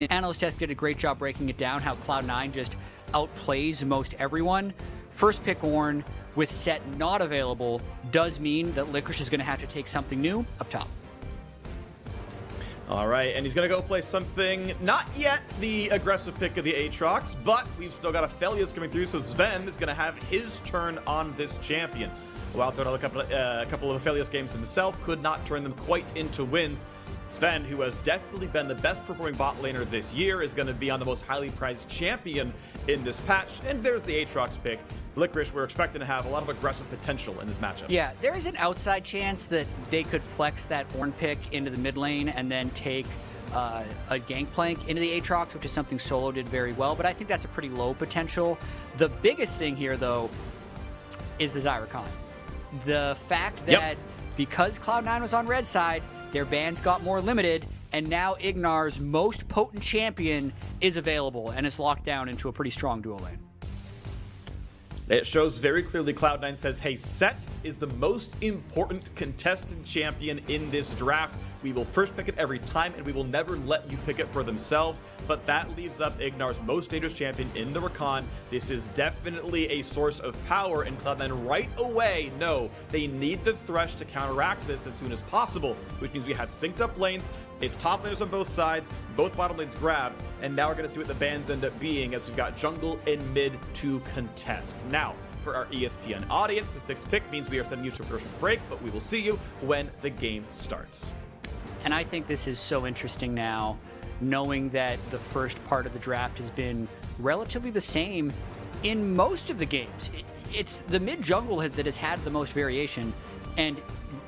Analyst Test did a great job breaking it down, how Cloud9 just outplays most everyone. First pick Ornn with Set not available does mean that Licorice is going to have to take something new up top. All right, and he's going to go play something, not yet the aggressive pick of the Aatrox, but we've still got Aphelios coming through, so Sven is going to have his turn on this champion. While throwing a couple of Aphelios games himself, could not turn them quite into wins. Sven, who has definitely been the best performing bot laner this year, is going to be on the most highly prized champion in this patch. And there's the Aatrox pick. Licorice, we're expecting to have a lot of aggressive potential in this matchup. Yeah, there is an outside chance that they could flex that Ornn pick into the mid lane and then take a Gangplank into the Aatrox, which is something Solo did very well, but I think that's a pretty low potential. The biggest thing here, though, is the Zyricon. The fact that because Cloud9 was on red side, their bans got more limited, and now Ignar's most potent champion is available and is locked down into a pretty strong duo lane. It shows very clearly Cloud9 says, hey, Set is the most important contested champion in this draft. We will first pick it every time, and we will never let you pick it for themselves. But that leaves up Ignar's most dangerous champion in the Rakan. This is definitely a source of power, and Cloud9 right away know they need the Thresh to counteract this as soon as possible, which means we have synced up lanes. It's top laners on both sides, both bottom lanes grabbed, and now we're going to see what the bans end up being as we've got jungle and mid to contest. Now, for our ESPN audience, the 6th pick means we are sending you to a commercial break, but we will see you when the game starts. And I think this is so interesting now, knowing that the first part of the draft has been relatively the same in most of the games. It's the mid-jungle that has had the most variation, and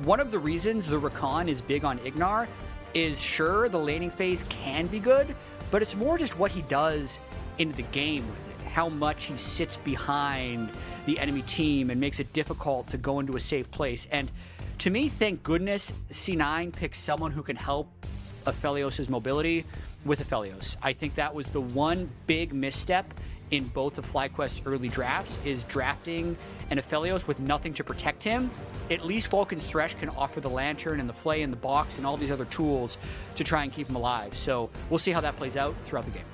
one of the reasons the Rakan is big on Ignar is, sure, the laning phase can be good, but it's more just what he does in the game with it, how much he sits behind the enemy team and makes it difficult to go into a safe place. And to me, thank goodness C9 picked someone who can help Aphelios' mobility with Aphelios. I think that was the one big misstep in both of FlyQuest's early drafts, is drafting an Aphelios with nothing to protect him. At least Vulcan's Thresh can offer the Lantern and the Flay in the box and all these other tools to try and keep him alive. So we'll see how that plays out throughout the game.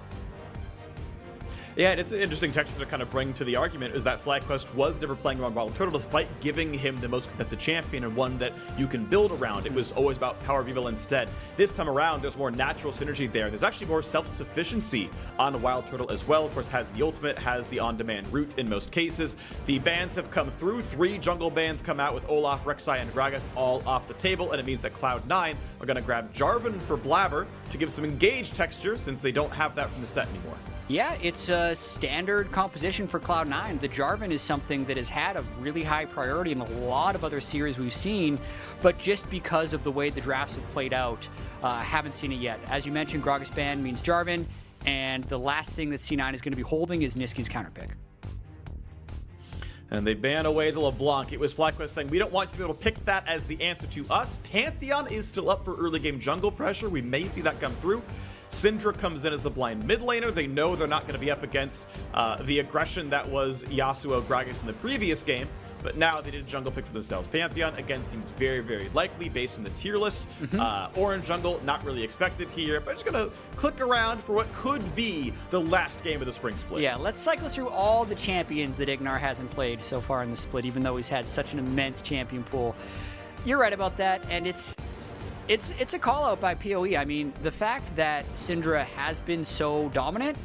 Yeah, and it's an interesting texture to kind of bring to the argument, is that FlyQuest was never playing around Wild Turtle despite giving him the most contested champion and one that you can build around. It was always about Power of Evil instead. This time around, there's more natural synergy there. There's actually more self-sufficiency on Wild Turtle as well. Of course, has the ultimate, has the on-demand route in most cases. The bans have come through. 3 jungle bans come out with Olaf, Rek'Sai, and Gragas all off the table, and it means that Cloud9 are going to grab Jarvan for Blabber to give some engaged texture since they don't have that from the set anymore. Yeah, it's a standard composition for Cloud9. The Jarvan is something that has had a really high priority in a lot of other series we've seen, but just because of the way the drafts have played out, haven't seen it yet. As you mentioned, Gragas ban means Jarvan, and the last thing that C9 is going to be holding is Niski's counterpick. And they ban away the LeBlanc. It was FlyQuest saying, we don't want you to be able to pick that as the answer to us. Pantheon is still up for early game jungle pressure. We may see that come through. Syndra comes in as the blind mid laner. They know they're not going to be up against the aggression that was Yasuo Gragas in the previous game, but now they did a jungle pick for themselves. Pantheon, again, seems very, very likely based on the tier list. Orange jungle, not really expected here, but just going to click around for what could be the last game of the spring split. Yeah, let's cycle through all the champions that Ignar hasn't played so far in the split, even though he's had such an immense champion pool. You're right about that, and it's a call-out by PoE. I mean, the fact that Syndra has been so dominant,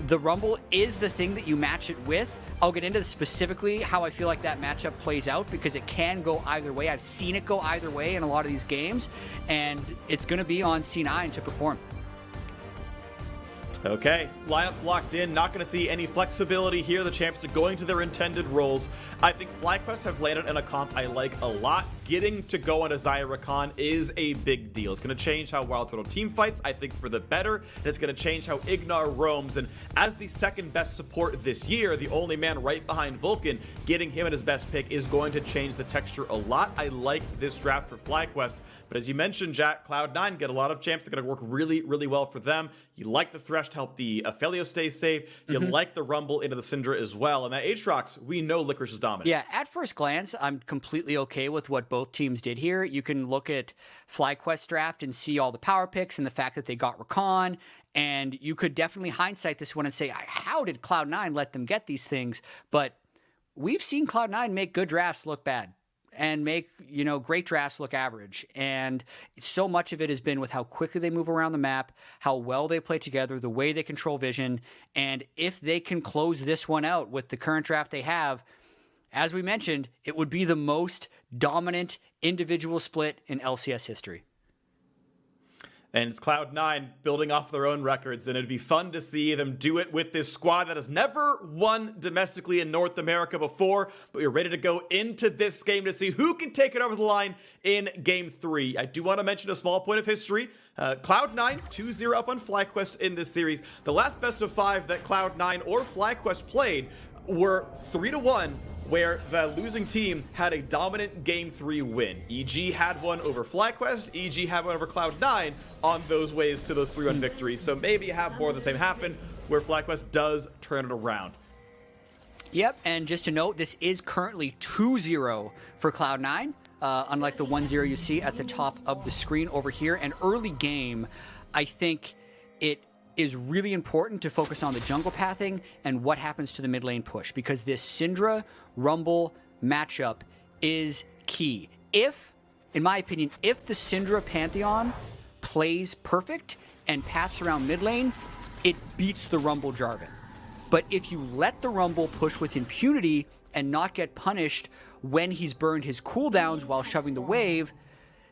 the Rumble is the thing that you match it with. I'll get into specifically how I feel like that matchup plays out, because it can go either way. I've seen it go either way in a lot of these games, and it's going to be on C9 to perform. Okay, lineups locked in. Not going to see any flexibility here. The champions are going to their intended roles. I think FlyQuest have landed in a comp I like a lot. Getting to go on a Xayah Rakan is a big deal. It's going to change how Wild Turtle team fights, I think, for the better. And it's going to change how Ignar roams. And as the second best support this year, the only man right behind Vulcan, getting him at his best pick is going to change the texture a lot. I like this draft for FlyQuest. But as you mentioned, Jack, Cloud9 get a lot of champs that are going to work really, really well for them. You like the Thresh to help the Aphelios stay safe. You like the Rumble into the Syndra as well. And that Aatrox, we know Licorice is dominant. Yeah, at first glance, I'm completely okay with what both both teams did here. You can look at FlyQuest draft and see all the power picks and the fact that they got Rakan, and you could definitely hindsight this one and say, how did Cloud9 let them get these things? But we've seen Cloud9 make good drafts look bad and make, great drafts look average. And so much of it has been with how quickly they move around the map, how well they play together, the way they control vision. And if they can close this one out with the current draft they have, as we mentioned, it would be the most dominant individual split in LCS history. And it's Cloud9 building off their own records, and it'd be fun to see them do it with this squad that has never won domestically in North America before, but we're ready to go into this game to see who can take it over the line in Game 3. I do want to mention a small point of history. Cloud9 2-0 up on FlyQuest in this series. The last best of 5 that Cloud9 or FlyQuest played were 3-1, where the losing team had a dominant Game 3 win. EG had one over FlyQuest, EG had one over Cloud9 on those ways to those 3-1 victories. So maybe have more of the same happen, where FlyQuest does turn it around. Yep, and just to note, this is currently 2-0 for Cloud9, unlike the 1-0 you see at the top of the screen over here. An early game, I think it is really important to focus on the jungle pathing and what happens to the mid lane push, because this Syndra Rumble matchup is key. If, in my opinion, if the Syndra Pantheon plays perfect and paths around mid lane, it beats the Rumble Jarvan. But if you let the Rumble push with impunity and not get punished when he's burned his cooldowns while shoving the wave,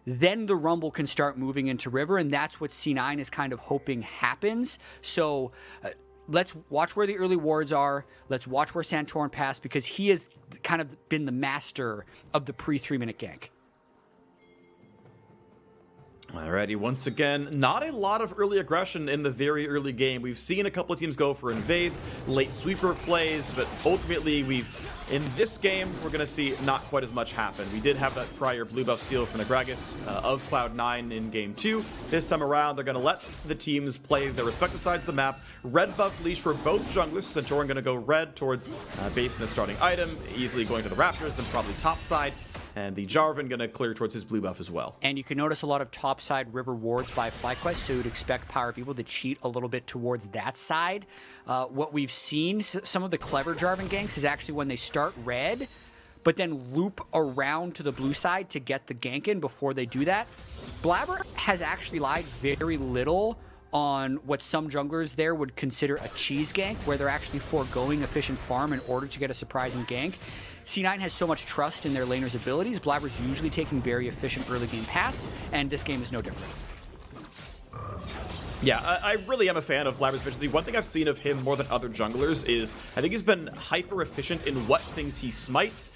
then the Rumble can start moving into River, and that's what C9 is kind of hoping happens. So let's watch where the early wards are. Let's watch where Santorin passed, because he has kind of been the master of the pre-3-minute gank. Alrighty, once again, not a lot of early aggression in the very early game. We've seen a couple of teams go for invades, late sweeper plays, but ultimately in this game, we're going to see not quite as much happen. We did have that prior blue buff steal from the Gragas of Cloud9 in Game 2. This time around, they're going to let the teams play their respective sides of the map. Red buff leash for both junglers. Santorin going to go red towards base and a starting item, easily going to the Raptors, then probably top side. And the Jarvan going to clear towards his blue buff as well. And you can notice a lot of topside river wards by FlyQuest, so you'd expect Power people to cheat a little bit towards that side. What we've seen, some of the clever Jarvan ganks, is actually when they start red, but then loop around to the blue side to get the gank in before they do that. Blabber has actually lied very little on what some junglers there would consider a cheese gank, where they're actually foregoing efficient farm in order to get a surprising gank. C9 has so much trust in their laner's abilities. Blabber's usually taking very efficient early game paths, and this game is no different. Yeah, I really am a fan of Blabber's efficiency. One thing I've seen of him more than other junglers is I think he's been hyper efficient in what things he smites.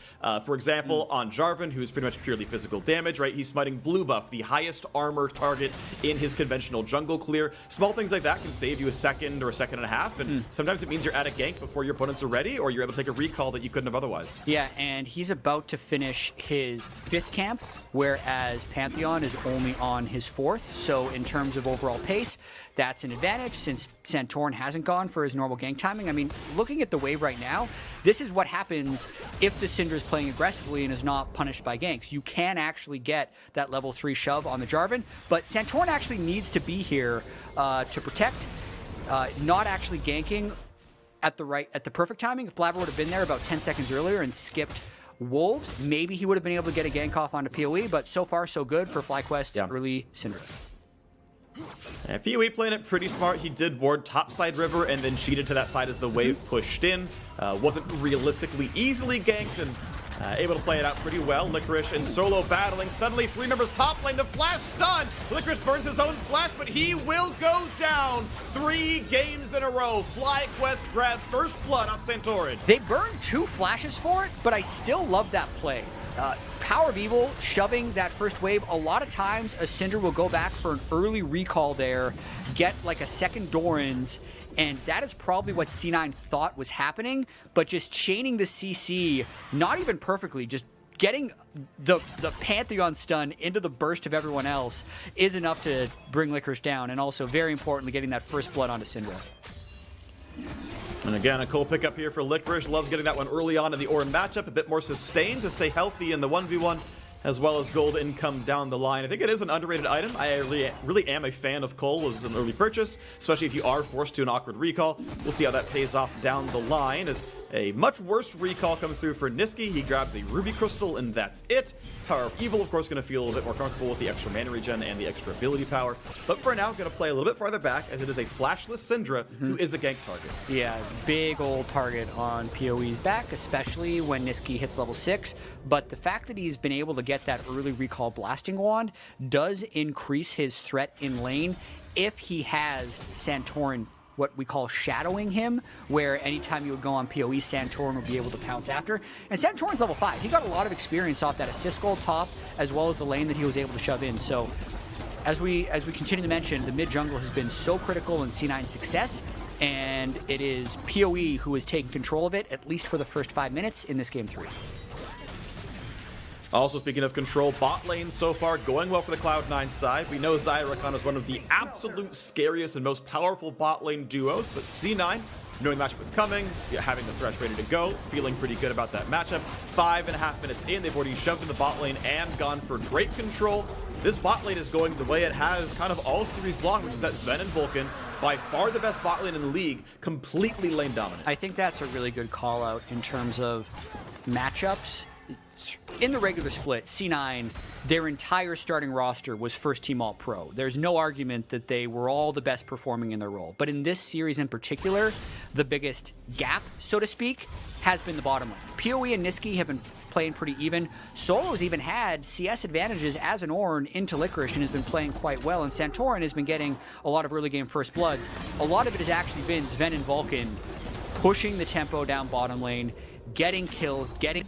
For example, on Jarvan, who's pretty much purely physical damage, right? He's smiting blue buff, the highest armor target in his conventional jungle clear. Small things like that can save you a second or a second and a half, and sometimes it means you're at a gank before your opponents are ready, or you're able to take a recall that you couldn't have otherwise. Yeah, and he's about to finish his 5th camp, whereas Pantheon is only on his 4th. So in terms of overall pace, that's an advantage since Santorin hasn't gone for his normal gank timing. I mean, looking at the wave right now, this is what happens if the Syndra is playing aggressively and is not punished by ganks. You can actually get that level 3 shove on the Jarvan, but Santorin actually needs to be here to protect, not actually ganking at the perfect timing. If Blabber would have been there about 10 seconds earlier and skipped Wolves, maybe he would have been able to get a gank off onto PoE, but so far so good for FlyQuest's early Syndra. And PoE playing it pretty smart. He did ward topside river and then cheated to that side as the wave pushed in. Wasn't realistically easily ganked, and able to play it out pretty well. Licorice and Solo battling. Suddenly 3 members top lane. The flash stun. Licorice burns his own flash, but he will go down 3 games in a row. FlyQuest grabs first blood off Santorin. They burned 2 flashes for it, but I still love that play. Power of Evil shoving that first wave. A lot of times a Syndra will go back for an early recall there, get like a second Doran's, and that is probably what C9 thought was happening, but just chaining the CC, not even perfectly, just getting the Pantheon stun into the burst of everyone else is enough to bring Licorice down, and also very importantly getting that first blood onto Syndra. And again, a cool pickup here for Licorice. Loves getting that one early on in the Ornn matchup. A bit more sustained to stay healthy in the 1v1. as well as gold income down the line. I think it is an underrated item. I really am a fan of Cole as an early purchase, especially if you are forced to an awkward recall. We'll see how that pays off down the line as a much worse recall comes through for Niski. He grabs a Ruby Crystal, and that's it. Power of Evil, of course, going to feel a little bit more comfortable with the extra mana regen and the extra ability power. But for now, going to play a little bit farther back, as it is a flashless Syndra, who is a gank target. Yeah, big old target on PoE's back, especially when Niski hits level 6. But the fact that he's been able to get that early recall blasting wand does increase his threat in lane if he has Santorin, what we call shadowing him, where anytime you would go on PoE, Santorin would be able to pounce after. And Santorin's level 5. He got a lot of experience off that assist goal top, as well as the lane that he was able to shove in. So as we continue to mention, the mid jungle has been so critical in C9's success, and it is PoE who is taking control of it, at least for the first 5 minutes in this game 3. Also, speaking of control, bot lane so far going well for the Cloud9 side. We know Zyrakan is one of the absolute scariest and most powerful bot lane duos, but C9, knowing the matchup was coming, having the thresh ready to go, feeling pretty good about that matchup. 5.5 minutes in, they've already shoved in the bot lane and gone for Drake control. This bot lane is going the way it has kind of all series long, which is that Sven and Vulcan, by far the best bot lane in the league, completely lane dominant. I think that's a really good call out in terms of matchups. In the regular split, C9, their entire starting roster was first team All-Pro. There's no argument that they were all the best performing in their role. But in this series in particular, the biggest gap, so to speak, has been the bottom lane. PoE and Niski have been playing pretty even. Solo's even had CS advantages as an Ornn into Licorice and has been playing quite well. And Santorin has been getting a lot of early game first bloods. A lot of it has actually been Sven and Vulcan pushing the tempo down bottom lane, getting kills, getting...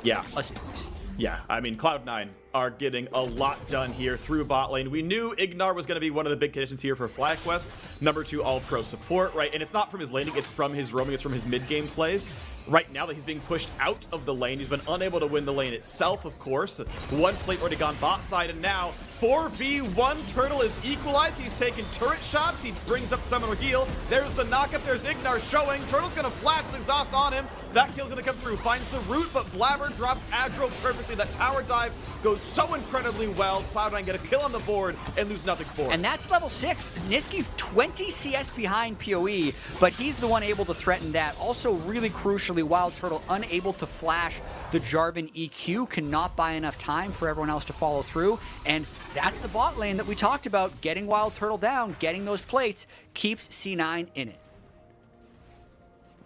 Yeah, I mean, Cloud9 are getting a lot done here through bot lane. We knew Ignar was going to be one of the big conditions here for FlyQuest, #2 All-Pro support, right? And it's not from his laning, it's from his roaming, it's from his mid-game plays. Right now that he's being pushed out of the lane, he's been unable to win the lane itself, of course. One plate already gone bot side, and now 4v1 Turtle is equalized. He's taking turret shots. He brings up Summoner Heal. There's the knockup. There's Ignar showing. Turtle's going to flash with exhaust on him. That kill's going to come through. Finds the root, but Blabber drops aggro perfectly. That tower dive goes so incredibly well. Cloud9 get a kill on the board and lose nothing for it. And that's level 6. Niski 20 CS behind PoE, but he's the one able to threaten that. Also, really crucially, Wild Turtle unable to flash the Jarvan EQ, cannot buy enough time for everyone else to follow through. And that's the bot lane that we talked about. Getting Wild Turtle down, getting those plates, keeps C9 in it.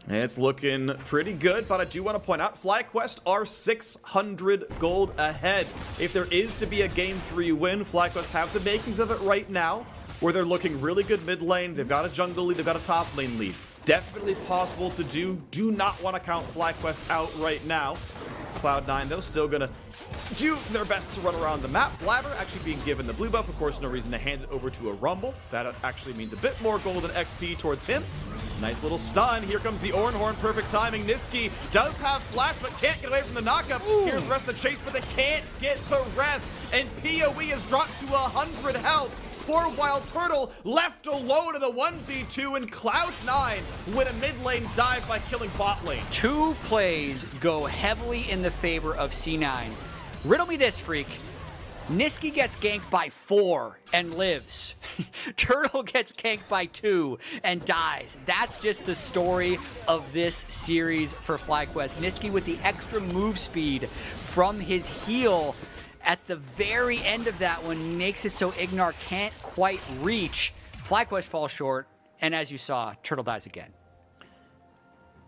It's looking pretty good, but I do want to point out FlyQuest are 600 gold ahead. If there is to be a Game 3 win, FlyQuest have the makings of it right now, where they're looking really good mid lane. They've got a jungle lead, they've got a top lane lead. Definitely possible to do. Do not want to count FlyQuest out right now. Cloud9, though, still going to do their best to run around the map. Blabber actually being given the blue buff. Of course, no reason to hand it over to a Rumble. That actually means a bit more gold and XP towards him. Nice little stun. Here comes the Ornn Horn. Perfect timing. Niski does have flash, but can't get away from the knockup. Here's the rest of the chase, but they can't get the rest. And PoE is dropped to 100 health. Poor Wild Turtle left alone in the 1v2, and Cloud9 win a mid lane dive by killing bot lane. 2 plays go heavily in the favor of C9. Riddle me this, freak. Niski gets ganked by 4 and lives. Turtle gets ganked by 2 and dies. That's just the story of this series for FlyQuest. Niski with the extra move speed from his heal at the very end of that one makes it so Ignar can't quite reach. FlyQuest falls short, and as you saw, Turtle dies again.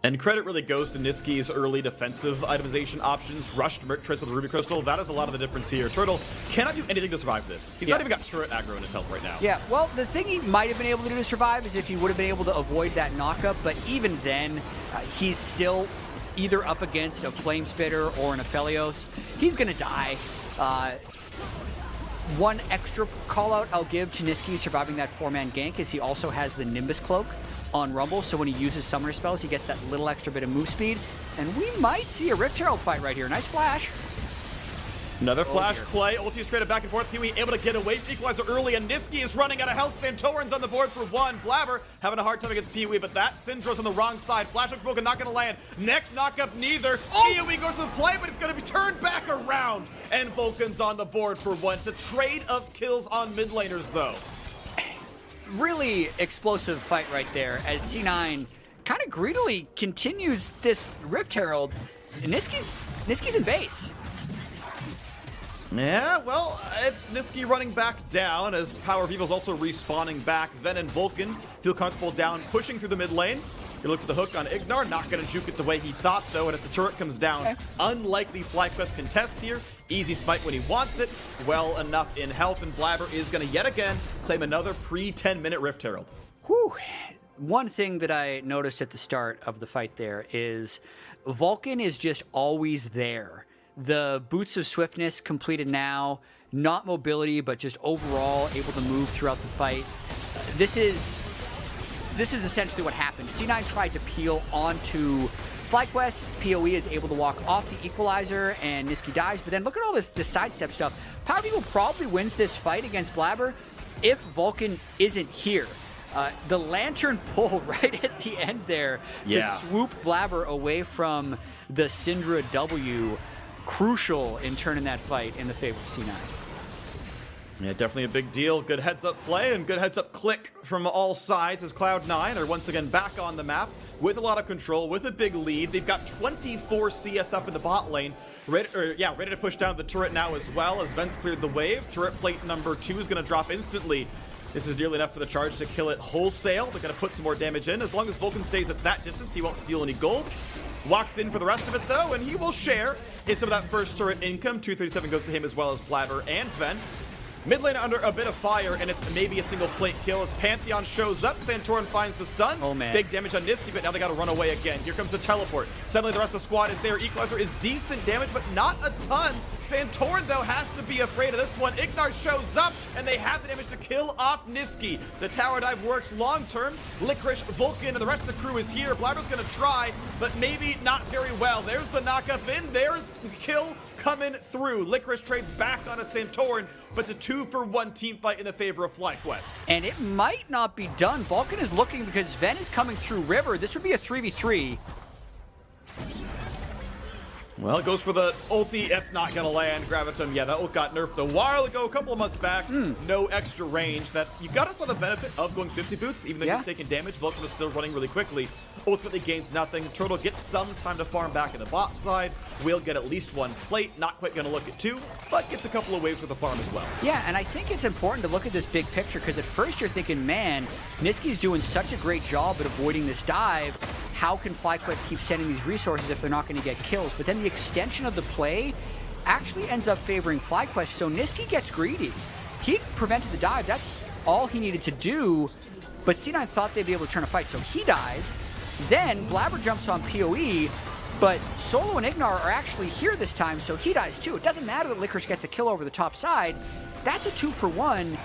And credit really goes to Niski's early defensive itemization options. Rushed Merc Treads with Ruby Crystal. That is a lot of the difference here. Turtle cannot do anything to survive this. He's not even got turret aggro in his health right now. Yeah, well, the thing he might have been able to do to survive is if he would have been able to avoid that knockup, but even then, he's still either up against a Flame Spitter or an Aphelios. He's going to die. One extra call out I'll give to Niski surviving that 4-man gank is he also has the Nimbus Cloak on Rumble, so when he uses summoner spells, he gets that little extra bit of move speed, and we might see a Rift Herald fight right here. Nice flash. Another flash play. Ulti straight back and forth. Kiwi able to get away from Equalizer early, and Niski is running out of health. Santorin's on the board for one. Blabber having a hard time against Pee-wee, but that Syndra's on the wrong side. Flash hook broken, not going to land. Next knock-up, neither. Pee-wee goes to the play, but it's going to be turned back around. And Vulcan's on the board for one. It's a trade of kills on mid laners, though. Really explosive fight right there as C9 kind of greedily continues this Rift Herald. Niski's in base. Yeah, well, it's Niski running back down as Power of Evil's also respawning back. Sven and Vulcan feel comfortable down, pushing through the mid lane. You look for the hook on Ignar, not going to juke it the way he thought, though, and as the turret comes down, unlikely FlyQuest contest here. Easy smite when he wants it, well enough in health, and Blabber is going to yet again claim another pre-10-minute Rift Herald. Whew. One thing that I noticed at the start of the fight there is Vulcan is just always there. The Boots of Swiftness completed now, not mobility, but just overall able to move throughout the fight. This is essentially what happened. C9 tried to peel onto FlyQuest. PoE is able to walk off the Equalizer, and Niski dies. But then look at all this sidestep stuff. Power People probably wins this fight against Blabber if Vulcan isn't here. The Lantern pull right at the end there to swoop Blabber away from the Syndra W. Crucial in turning that fight in the favor of C9. Yeah, definitely a big deal. Good heads-up play and good heads-up click from all sides as Cloud9 are once again back on the map with a lot of control, with a big lead. They've got 24 CS up in the bot lane. Ready to push down the turret now as well as Vents cleared the wave. Turret plate number 2 is going to drop instantly. This is nearly enough for the charge to kill it wholesale. They're going to put some more damage in. As long as Vulcan stays at that distance, he won't steal any gold. Walks in for the rest of it, though, and he will share in some of that first turret income. 237 goes to him as well as Blabber and Sven. Mid lane under a bit of fire, and it's maybe a single plate kill as Pantheon shows up. Santorin finds the stun. Oh, man. Big damage on Niski, but now they got to run away again. Here comes the teleport. Suddenly the rest of the squad is there. Equalizer is decent damage, but not a ton. Santorin, though, has to be afraid of this one. Ignar shows up, and they have the damage to kill off Niski. The tower dive works long-term. Licorice, Vulcan, and the rest of the crew is here. Blabber's going to try, but maybe not very well. There's the knock-up in. There's the kill coming through. Licorice trades back on a Santorin, but it's a 2-for-1 team fight in the favor of FlyQuest. And it might not be done. Vulcan is looking because Sven is coming through River. This would be a 3v3. Well, it goes for the ulti. That's not going to land. Gravitum, yeah, that ult got nerfed a while ago, a couple of months back. No extra range. That you got us on the benefit of going 50 boots, even though you're taking damage. Vulcan is still running really quickly. Ultimately gains nothing. Turtle gets some time to farm back in the bot side. Will get at least one plate. Not quite going to look at 2, but gets a couple of waves with the farm as well. Yeah, and I think it's important to look at this big picture because at first you're thinking, man, Niski's doing such a great job at avoiding this dive. How can FlyQuest keep sending these resources if they're not going to get kills? But then the extension of the play actually ends up favoring FlyQuest, so Niski gets greedy. He prevented the dive. That's all he needed to do, but C9 thought they'd be able to turn a fight, so he dies. Then Blabber jumps on PoE, but Solo and Ignar are actually here this time, so he dies too. It doesn't matter that Licorice gets a kill over the top side. That's a 2-for-1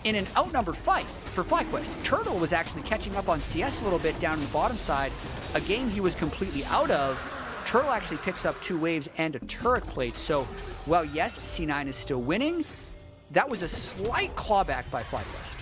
in an outnumbered fight for FlyQuest. Turtle was actually catching up on CS a little bit down the bottom side, a game he was completely out of. Turtle actually picks up 2 waves and a turret plate. So, while yes, C9 is still winning, that was a slight clawback by FlyQuest.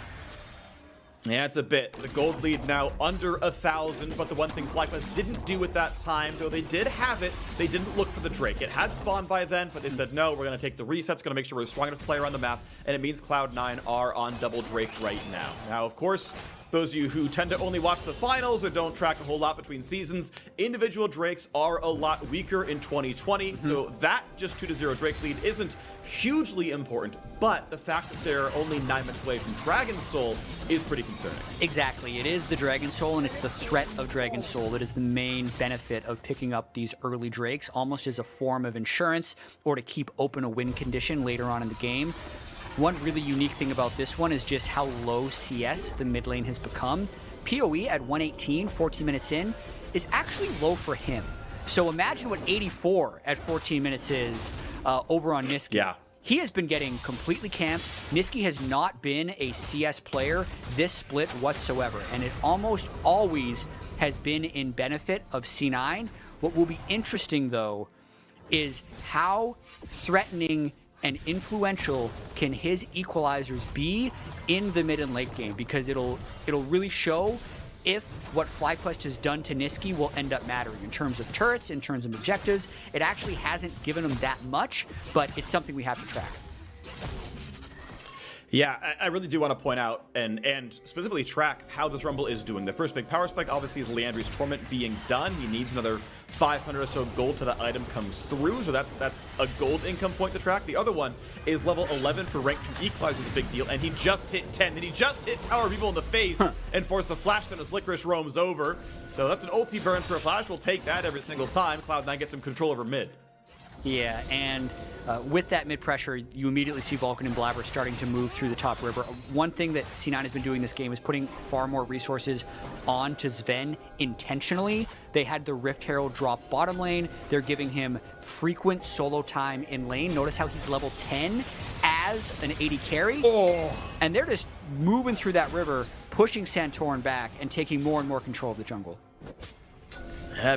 Yeah, it's a bit. The gold lead now under 1,000, but the one thing FlyQuest didn't do at that time, though they did have it, they didn't look for the Drake. It had spawned by then, but they said, no, we're going to take the resets, going to make sure we're a strong enough player on the map, and it means Cloud9 are on double Drake right now. Now, of course, those of you who tend to only watch the finals or don't track a whole lot between seasons, individual Drakes are a lot weaker in 2020, so that just 2-0 Drake lead isn't hugely important, but the fact that they're only 9 minutes away from Dragon Soul is pretty concerning. Exactly. It is the Dragon Soul, and it's the threat of Dragon Soul that is the main benefit of picking up these early Drakes, almost as a form of insurance or to keep open a win condition later on in the game. One really unique thing about this one is just how low CS the mid lane has become. PoE at 118, 14 minutes in, is actually low for him. So imagine what 84 at 14 minutes is over on Niski. Yeah. He has been getting completely camped. Niski has not been a CS player this split whatsoever, and it almost always has been in benefit of C9. What will be interesting, though, is how threatening and influential can his equalizers be in the mid and late game, because it'll really show if what FlyQuest has done to Niski will end up mattering in terms of turrets, in terms of objectives. It actually hasn't given him that much, but it's something we have to track. Yeah, I really do want to point out and specifically track how this Rumble is doing. The first big power spike obviously is Leandri's Torment being done. He needs another 500 or so gold till that item comes through, so that's a gold income point to track. The other one is level 11 for rank 2 Equalizer is a big deal, and he just hit 10. Then he just hit Tower People in the face and forced the flash down as Licorice roams over. So that's an ulti burn for a flash. We'll take that every single time. Cloud9 gets some control over mid. Yeah, and with that mid pressure, you immediately see Vulcan and Blabber starting to move through the top river. One thing that C9 has been doing this game is putting far more resources onto Sven intentionally. They had the Rift Herald drop bottom lane. They're giving him frequent solo time in lane. Notice how he's level 10 as an 80 carry. Oh. And they're just moving through that river, pushing Santorin back and taking more and more control of the jungle.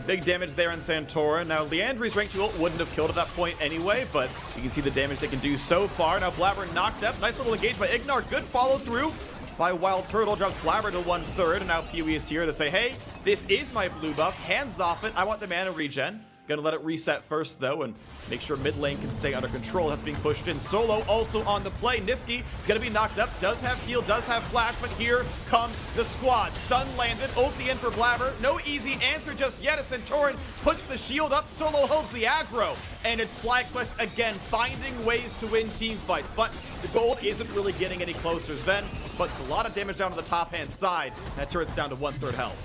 Big damage there on Santorin. Now, Leandri's rank 2 ult wouldn't have killed at that point anyway, but you can see the damage they can do so far. Now, Blabber knocked up. Nice little engage by Ignar. Good follow through by Wild Turtle. Drops Blabber to 1/3, and now Pee-wee is here to say, hey, this is my blue buff. Hands off it. I want the mana regen. Gonna let it reset first, though, and make sure mid lane can stay under control. That's being pushed in. Solo also on the play. Niski is gonna be knocked up. Does have heal, does have flash, but here comes the squad. Stun landed. Ulti in for Blabber. No easy answer just yet as Santorin puts the shield up. Solo holds the aggro. And it's FlyQuest again, finding ways to win team fights. But the gold isn't really getting any closer. Sven puts a lot of damage down to the top-hand side. That turret's down to 1/3 health.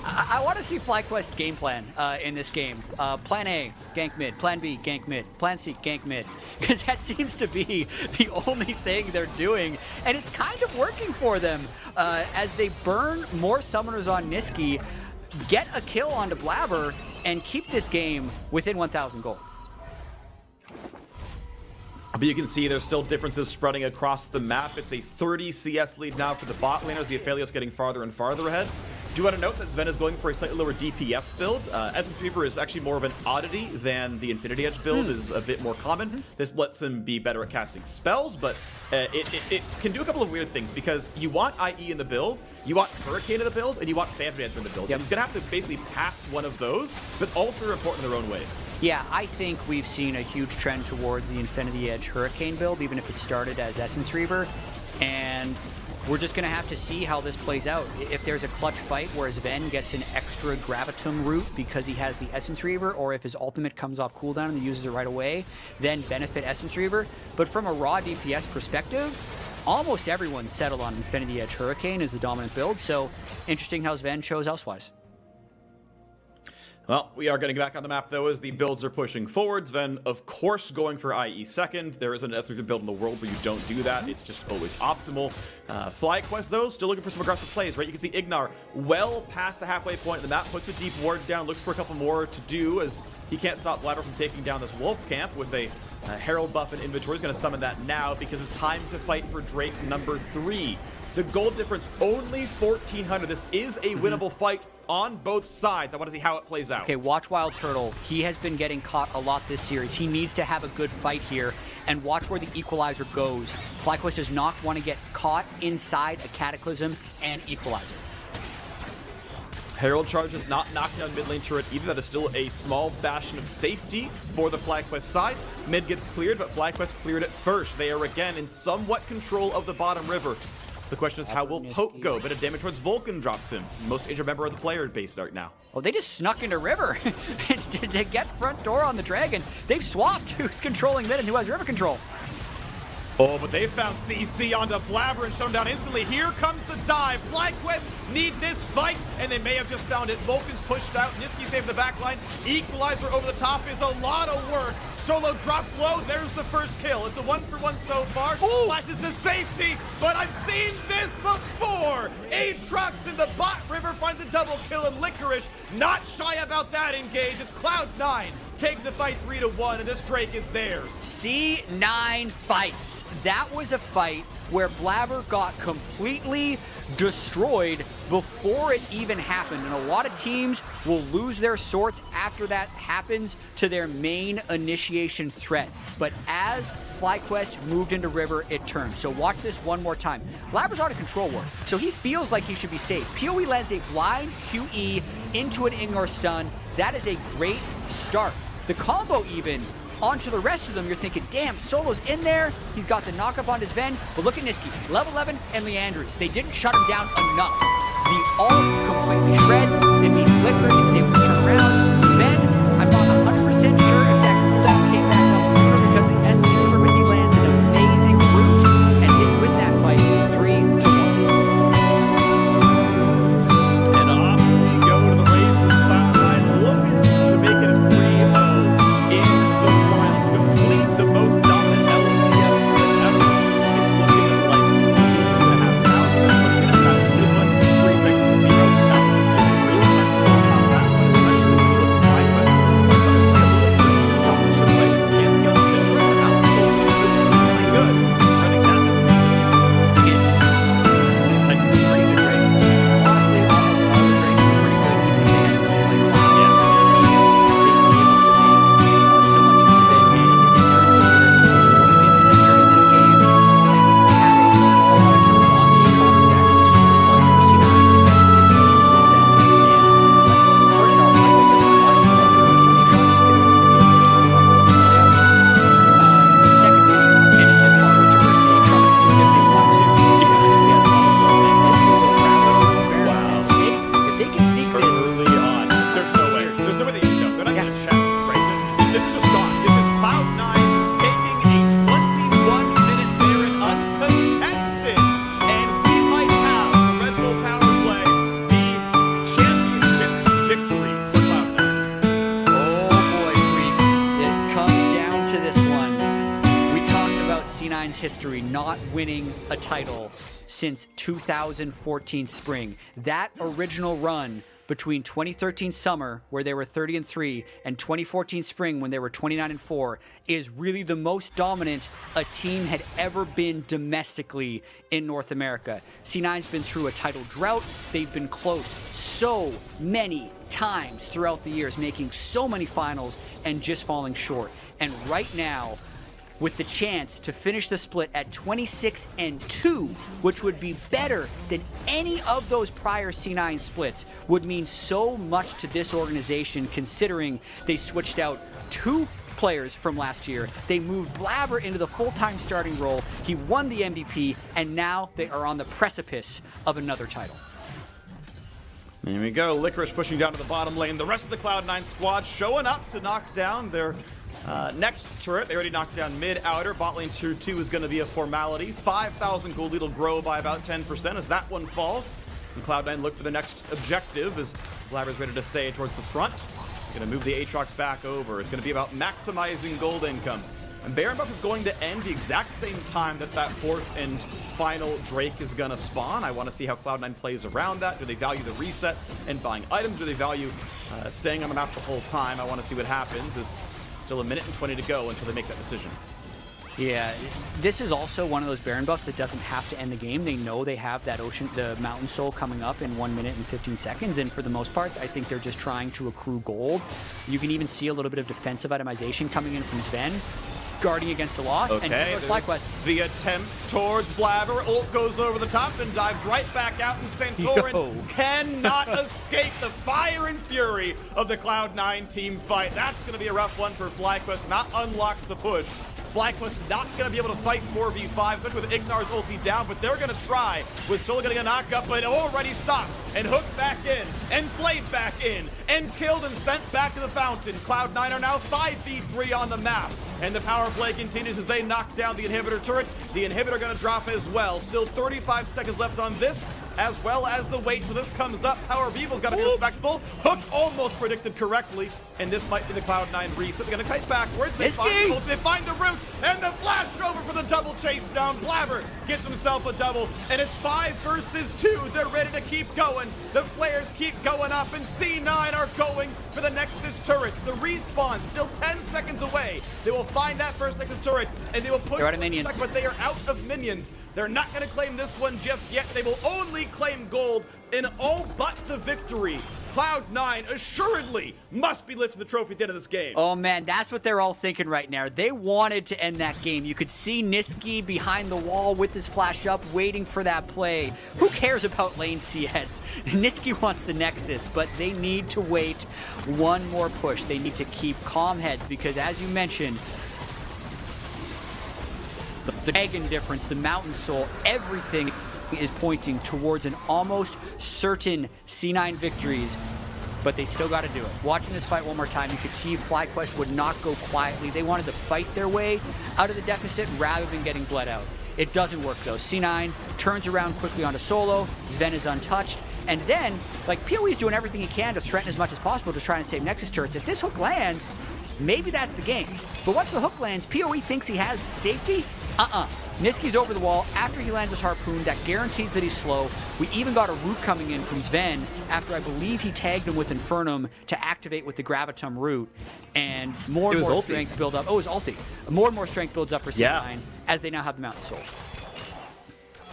I want to see FlyQuest's game plan in this game. Plan A, gank mid. Plan B, gank mid. Plan C, gank mid. Because that seems to be the only thing they're doing. And it's kind of working for them as they burn more summoners on Niski, get a kill onto Blabber, and keep this game within 1,000 gold. But you can see there's still differences spreading across the map. It's a 30 CS lead now for the bot laners. The Aphelios getting farther and farther ahead. Do want to note that Sven is going for a slightly lower DPS build. Essence Reaver is actually more of an oddity than the Infinity Edge build is a bit more common. This lets him be better at casting spells, but it can do a couple of weird things because you want IE in the build, you want Hurricane in the build, and you want Phantom Dancer in the build. Yep. And he's going to have to basically pass one of those, but all three are important in their own ways. Yeah, I think we've seen a huge trend towards the Infinity Edge Hurricane build, even if it started as Essence Reaver. And we're just going to have to see how this plays out. If there's a clutch fight where Sven gets an extra Gravitum root because he has the Essence Reaver, or if his ultimate comes off cooldown and he uses it right away, then benefit Essence Reaver. But from a raw DPS perspective, almost everyone settled on Infinity Edge Hurricane as the dominant build, so interesting how Sven chose elsewise. Well, we are getting back on the map, though, as the builds are pushing forward. Sven, of course, going for IE second. There isn't an S3 build in the world where you don't do that. It's just always optimal. FlyQuest, though, still looking for some aggressive plays, right? You can see Ignar well past the halfway point of the map, puts a deep ward down, looks for a couple more to do as he can't stop Blabber from taking down this wolf camp with a Herald buff in inventory. He's going to summon that now because it's time to fight for Drake number 3. The gold difference, only 1,400. This is a winnable fight on both sides. I want to see how it plays out. Okay, watch Wild Turtle. He has been getting caught a lot this series. He needs to have a good fight here, and watch where the Equalizer goes. FlyQuest does not want to get caught inside a Cataclysm and Equalizer. Herald charge is not knocking down mid lane turret either. That is still a small bastion of safety for the FlyQuest side. Mid gets cleared, but FlyQuest cleared it first. They are again in somewhat control of the bottom river. The question is, how will Poke go? Bit of damage towards Vulcan drops him. Most injured member of the player base right now. Well, they just snuck into River to get front door on the Dragon. They've swapped who's controlling mid and who has River control. Oh, but they found CC onto Blabber and shut him down instantly. Here comes the dive. FlyQuest need this fight, and they may have just found it. Vulcan's pushed out. Niski saved the backline. Equalizer over the top is a lot of work. Solo drops low. There's the first kill. It's a 1-for-1 so far. Ooh. Flashes to safety, but I've seen this before. Aatrox in the bot river finds a double kill, and Licorice not shy about that engage. It's Cloud9. Take the fight 3-1, and this Drake is theirs. C9 fights. That was a fight where Blabber got completely destroyed before it even happened. And a lot of teams will lose their sorts after that happens to their main initiation threat. But as FlyQuest moved into River, it turned. So watch this one more time. Blabber's on a control ward, so he feels like he should be safe. PoE lands a blind QE into an Ignore stun. That is a great start. The combo even onto the rest of them, you're thinking, damn, Solo's in there. He's got the knock-up on his Ven. But look at Niski, level 11 and Leandries. They didn't shut him down enough. The ult completely shreds. It means Licorice is able to turn around. Ven, I'm not 100% sure if that cooldown came back up sooner because the S2 for Mickey lands an amazing route, and they win that fight 3-1. And off we go to the race with Cloud9 looking to make it a 3-0 in the finals. Complete the most dominant LEC ever. It's looking like he's going to have power. He's going to have this much free pick to be out. That's the thing. Really nice to know about that one, especially when you look at FlyQuest. C9's history not winning a title since 2014 spring. That original run between 2013 summer, where they were 30-3, and 2014 spring, when they were 29-4, is really the most dominant a team had ever been domestically in North America. C9's been through a title drought. They've been close so many times throughout the years, making so many finals and just falling short. And right now, with the chance to finish the split at 26-2, which would be better than any of those prior C9 splits, would mean so much to this organization, considering they switched out 2 players from last year. They moved Blabber into the full-time starting role. He won the MVP, and now they are on the precipice of another title. There we go. Licorice pushing down to the bottom lane. The rest of the Cloud9 squad showing up to knock down their next turret. They already knocked down mid-outer. Bot lane tier 2 is going to be a formality. 5,000 gold lead will grow by about 10% as that one falls. And Cloud9 look for the next objective as Blabber's ready to stay towards the front. Going to move the Aatrox back over. It's going to be about maximizing gold income. And Baron buff is going to end the exact same time that that fourth and final Drake is going to spawn. I want to see how Cloud9 plays around that. Do they value the reset and buying items? Do they value staying on the map the whole time? I want to see what happens. There's still a minute and 20 to go until they make that decision. Yeah, this is also one of those Baron buffs that doesn't have to end the game. They know they have that the Mountain Soul coming up in 1 minute and 15 seconds, and for the most part, I think they're just trying to accrue gold. You can even see a little bit of defensive itemization coming in from Sven, guarding against a loss. Okay, and there's FlyQuest. The attempt towards Blabber. Ult goes over the top and dives right back out, and Santorin cannot escape the fire and fury of the Cloud9 team fight. That's going to be a rough one for FlyQuest. Not unlocks the push. FlyQuest not going to be able to fight 4v5, especially with Ignar's ulti down, but they're going to try with Solo getting a knock-up, but already stopped, and hooked back in, and flayed back in, and killed and sent back to the fountain. Cloud9 are now 5v3 on the map, and the power play continues as they knock down the inhibitor turret. The inhibitor going to drop as well. Still 35 seconds left on this. as well as the weight. So this comes up. Power of Evil's got to be respectful. Hook almost predicted correctly, and this might be the Cloud9 reset. They're going to kite backwards. They find the root, and the flash over for the double chase down. Blabber gets himself a double, and it's 5 versus 2. They're ready to keep going. The flares keep going up, and C9 are going for the Nexus turrets. The respawn still 10 seconds away. They will find that first Nexus turret, and they will push out of minions. But they are out of minions. They're not going to claim this one just yet. They will only claim gold in all but the victory. Cloud9 assuredly must be lifting the trophy at the end of this game. Oh man, that's what they're all thinking right now. They wanted to end that game. You could see Niski behind the wall with his flash up, waiting for that play. Who cares about lane CS? Niski wants the Nexus, but they need to wait one more push. They need to keep calm heads because, as you mentioned, the dragon difference, the mountain soul, everything is pointing towards an almost certain C9 victories, but they still got to do it. Watching this fight one more time, you could see FlyQuest would not go quietly. They wanted to fight their way out of the deficit rather than getting bled out. It doesn't work though. C9 turns around quickly onto solo. Sven is untouched. And then, like, PoE is doing everything he can to threaten as much as possible to try and save Nexus turrets. If this hook lands, maybe that's the game. But once the hook lands, PoE thinks he has safety. Niski's over the wall after he lands his harpoon. That guarantees that he's slow. We even got a root coming in from Sven after I believe he tagged him with Infernum to activate with the Gravitum root. And more and more strength build up. Oh, it was ulti. More and more strength builds up for C9 as they now have the Mountain Soul.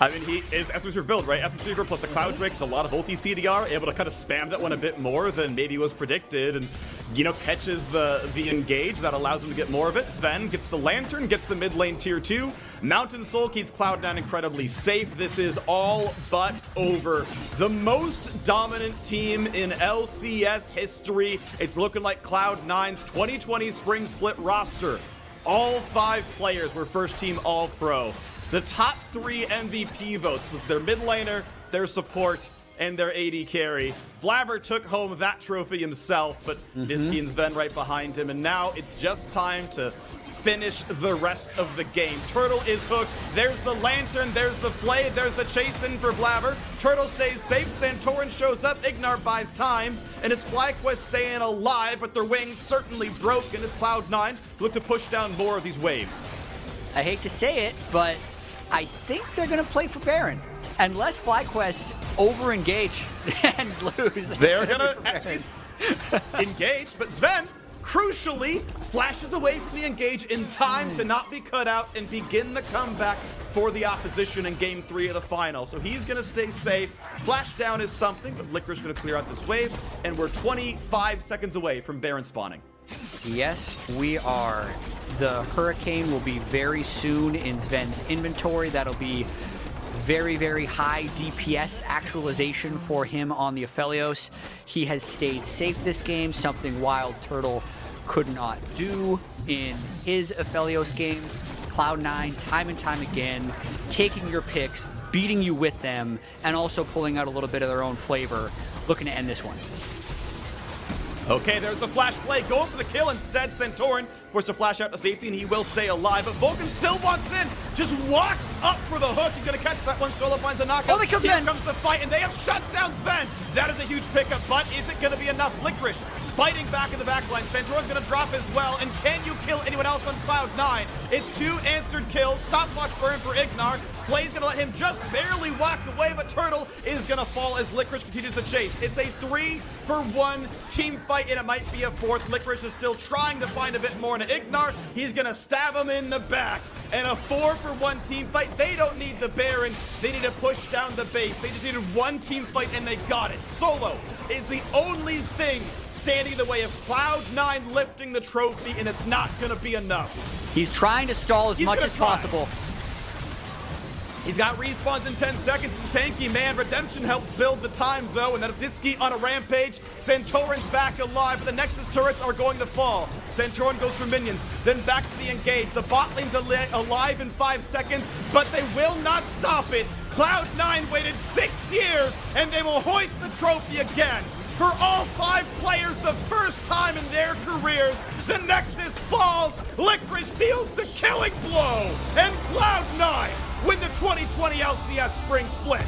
I mean, he is Essence Reaver build, right? Essence Reaver plus a Cloud Drake, a lot of ulti CDR, able to kind of spam that one a bit more than maybe was predicted, and, you know, catches the engage. That allows him to get more of it. Sven gets the Lantern, gets the mid lane tier 2. Mountain Soul keeps Cloud9 incredibly safe. This is all but over. The most dominant team in LCS history. It's looking like Cloud9's 2020 Spring Split roster. All 5 players were first team All-Pro. The top 3 MVP votes was their mid laner, their support, and their AD carry. Blabber took home that trophy himself, but Niski and Sven right behind him, and now it's just time to finish the rest of the game. Turtle is hooked. There's the Lantern, there's the Flay, there's the chase in for Blabber. Turtle stays safe, Santorin shows up, Ignar buys time, and it's FlyQuest staying alive, but their wings certainly broken as Cloud9 look to push down more of these waves. I hate to say it, but I think they're going to play for Baron. Unless FlyQuest over-engage and lose. They're going to at least engage, but Sven, crucially, flashes away from the engage in time to not be cut out and begin the comeback for the opposition in Game 3 of the final. So he's going to stay safe. Flash down is something, but Licorice going to clear out this wave, and we're 25 seconds away from Baron spawning. Yes, we are. The Hurricane will be very soon in Sven's inventory. That'll be very, very high DPS actualization for him on the Aphelios. He has stayed safe this game, something Wild Turtle could not do in his Aphelios games. Cloud9, time and time again, taking your picks, beating you with them, and also pulling out a little bit of their own flavor, looking to end this one. Okay, there's the flash play, going for the kill instead. Santorin forced to flash out to safety, and he will stay alive, but Vulcan still wants in, just walks up for the hook. He's gonna catch that one. Solo finds the knockout. Oh, they killed Sven. Here comes the fight, and they have shut down Sven. That is a huge pickup, but is it gonna be enough? Licorice fighting back in the back line. Santorin's gonna drop as well, and can you kill anyone else on Cloud9? It's 2 answered kills. Stopwatch burn for Ignar. Play's gonna let him just barely walk away, but Turtle is gonna fall as Licorice continues to chase. It's a 3-for-1 team fight, and it might be a 4th. Licorice is still trying to find a bit more into Ignar. He's gonna stab him in the back. And a 4-for-1 team fight. They don't need the Baron. They need to push down the base. They just needed one team fight, and they got it. Solo is the only thing standing in the way of Cloud9 lifting the trophy, and it's not gonna be enough. He's trying to stall as much as possible. He's got respawns in 10 seconds. He's a tanky man. Redemption helps build the time, though, and that is Niski on a rampage. Santorin's back alive, but the Nexus turrets are going to fall. Santorin goes for minions, then back to the engage. The bot lane's alive in 5 seconds, but they will not stop it. Cloud9 waited 6 years, and they will hoist the trophy again. For all 5 players, the first time in their careers, the Nexus falls. Licorice deals the killing blow, and Cloud9 win the 2020 LCS Spring Split.